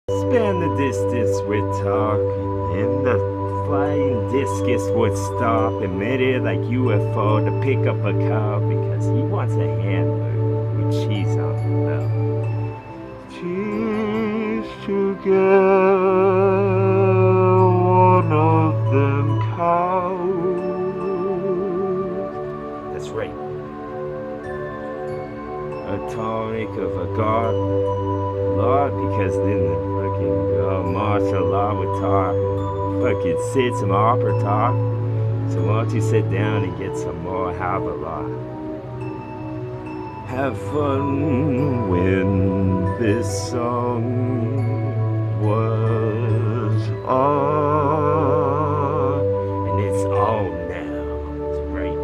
Span the distance with talk, and the flying discus would stop emitted like UFO to pick up a cow because he wants a hamburger with cheese on the belt. Cheese to get one of them cows. That's right. A tonic of a god. Lord, because then the fucking martial law would talk, fucking sit some opera talk. So why don't you sit down and get some more Havala? Have fun when this song was on, and it's on now. It's right.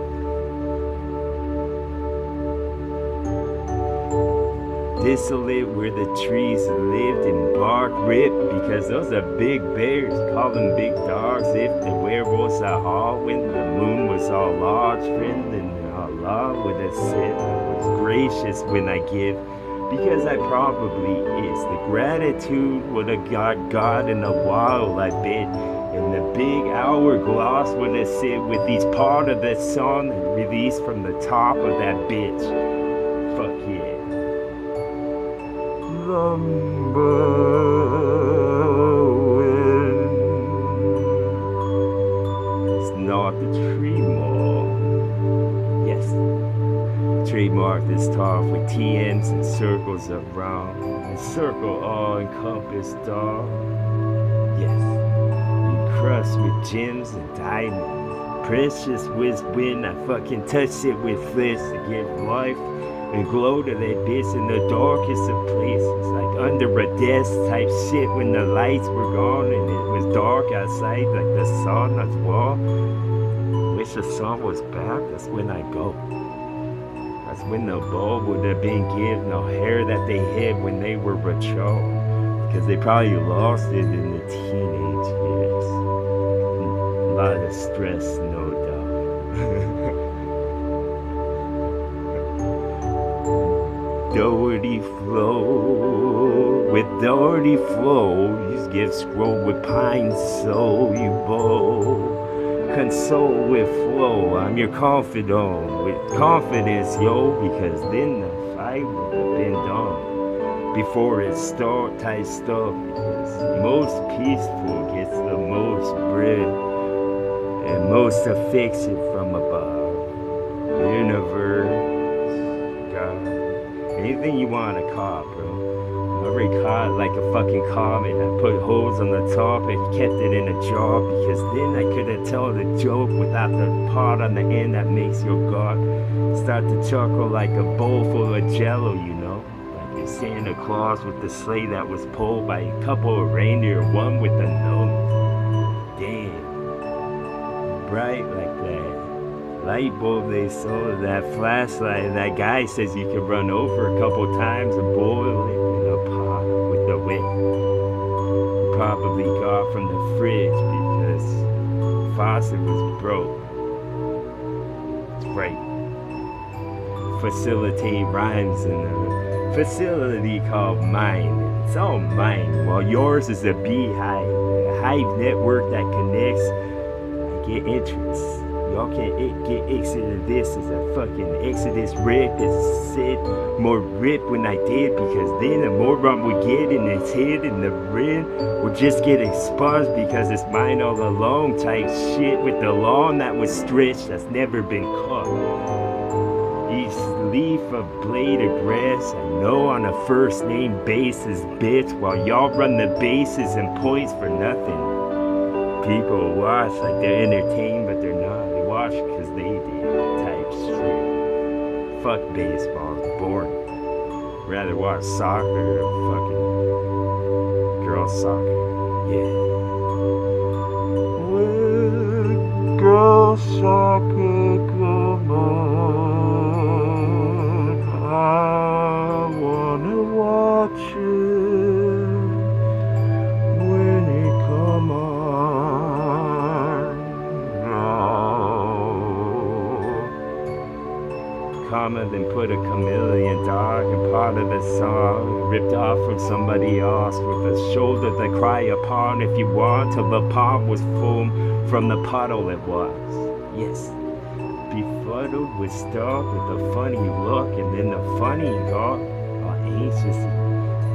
Desolate where the trees lived and bark ripped because those are big bears, call them big dogs. If the werewolves are all when the moon was all large, friend, then Allah would have said I was gracious when I give, because I probably is. The gratitude would have got God in a while, I bet. And the big hourglass would have said with each part of the sun released from the top of that bitch. Fuck yeah. It's not the trademark. Yes, trademark this talk with TMs and circles around, and circle all encompassed dog. Yes, you crust with gems and diamonds, precious with wind. I fucking touched it with flesh to give life and glow to that bitch in the darkest of places, like under a desk type shit when the lights were gone and it was dark outside, like the sun as well. Wish the sun was back, that's when I go. That's when the bulb would have been given no hair that they had when they were mature, because they probably lost it in the teenage years. A lot of stress, no doubt. Dirty flow, with dirty flow, you get scroll with pine soul, you bow. Console with flow, I'm your confidant, with confidence, yo, because then the fight would have been done before it start type stuff, because most peaceful gets the most bread and most affection from above. Universe, God. Anything you want to call, bro. I already caught like a fucking comet. I put holes on the top and kept it in a jar because then I couldn't tell the joke without the part on the end that makes your gut start to chuckle like a bowl full of jello, you know? Like a Santa Claus with the sleigh that was pulled by a couple of reindeer, one with a nose. Damn. Bright like that light bulb they sold, that flashlight, and that guy says you can run over a couple times and boil it in a pot with the wind. You probably got from the fridge because the faucet was broke. It's right. Facilitate rhymes in a facility called mine. It's all mine, while yours is a beehive, a hive network that connects. I get interest. Y'all can't get exited. This is a fucking exodus rip. It's said more rip when I did, because then the moron would get in his head and the rim would just get expunged because it's mine all along type shit with the lawn that was stretched that's never been cut. Each leaf a blade of grass, I know on a first name basis, bitch, while y'all run the bases and points for nothing. People watch like they're entertained, but they're not. They watch because they did type shit. Fuck baseball, it's boring. Rather watch soccer or fucking girls soccer. Yeah. When girls soccer, come on, I wanna watch it. When it come on. drama, then put a chameleon dog and part of the song ripped off from somebody else with a shoulder to cry upon if you want till the palm was full from the puddle it was. Yes, befuddled with stuff with a funny look, and then the funny got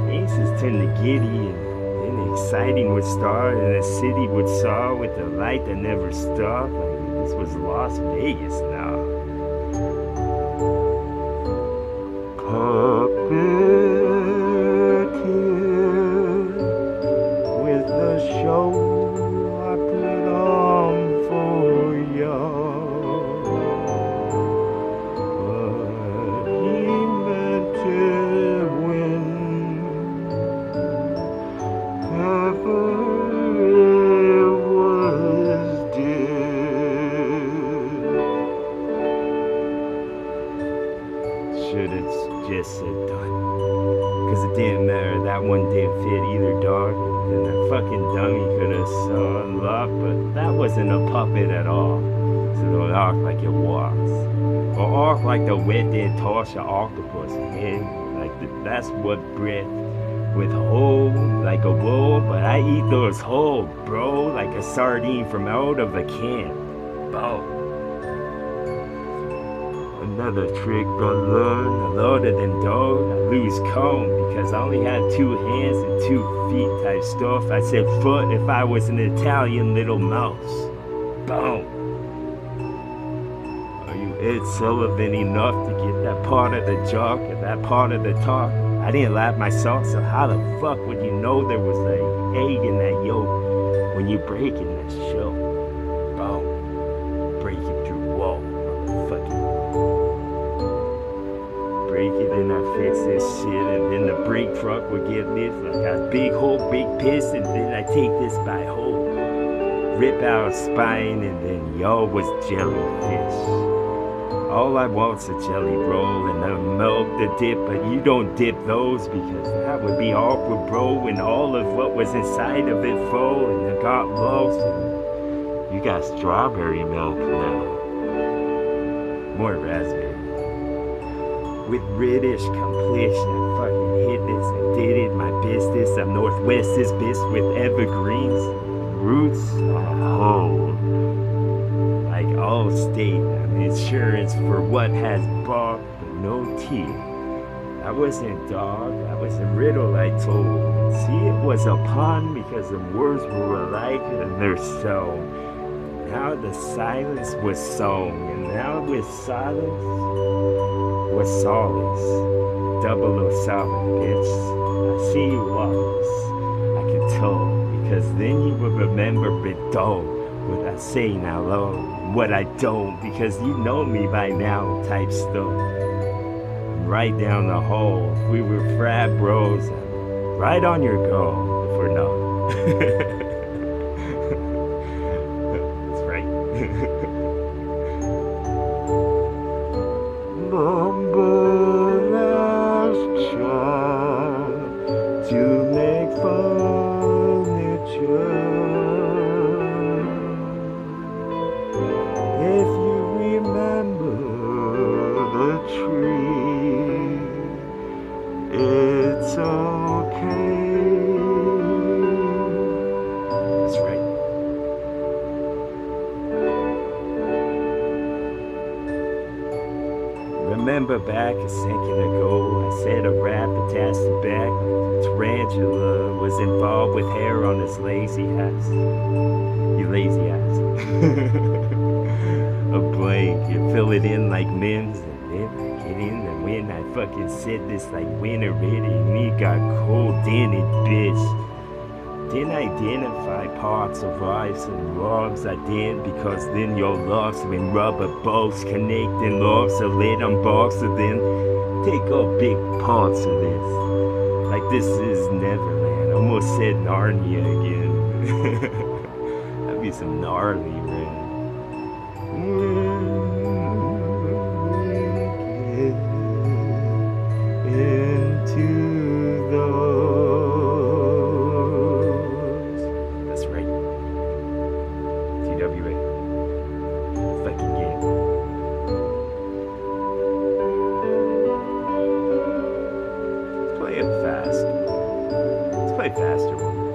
anxious turned to giddy, and then exciting would start, and the city would soar with the light that never stopped. Like this was Las Vegas now. Puppeteer with the show I put on for y'all, but he meant to win. Ever it was dead. Should've just said done, cause it didn't matter, that one didn't fit either, dog. And that fucking dummy could've saw and loved, but that wasn't a puppet at all. So don't act like it was, or act like the wet didn't toss your octopus head. Like that's what breath with whole like a wool, but I eat those whole, bro, like a sardine from out of a can. Bow. Another trick I learned, louder than dog, I lose count because I only had 2 hands and 2 feet type stuff. I said foot if I was an Italian little mouse. Boom. Are you Ed Sullivan enough to get that part of the joke and that part of the talk? I didn't laugh myself, so how the fuck would you know there was an egg in that yolk when you break in that show? Boom. Break it through wall, motherfucking. Break it and I fix this shit, and then the brake truck would get lit like a big hole, big piss, and then I take this by hole, rip out a spine, and then y'all was jellyfish. All I want's a jelly roll and the milk, the dip, but you don't dip those because that would be awkward, bro, and all of what was inside of it full and it got lost, and you got strawberry milk now. More raspberry. With British completion, I fucking hit this and did it, my business. I'm Northwest this bitch with evergreens, roots, like all state. I'm insurance for what has bought, but no teeth. I wasn't dog, I was a riddle I told. See, it was a pun because the words were alike and they're so. Now the silence was song, and now with silence was solace. 007, bitch. I see you always. I can tell, because then you will remember it dull. What I say now low, what I don't, because you know me by now type stuff. Right down the hole, we were frat bros. Right on your goal, if we're not. That's right. Number last child to make furniture. If you remember the tree, it's okay. That's right. Remember back a second ago, I said a rap attached to back. Tarantula was involved with hair on his lazy ass. You lazy ass. A blank, you fill it in like Mims, and then I get in and when I fucking said this like winter ready, and it got cold in it, bitch. Didn't identify parts of rice and logs, I did, because then your loves when rubber bolts connect and logs are lit on box, so then take up big parts of this. Like this is Neverland, almost said Narnia again. That'd be some gnarly, man. Into those. That's right. TWA. Fucking game. faster one.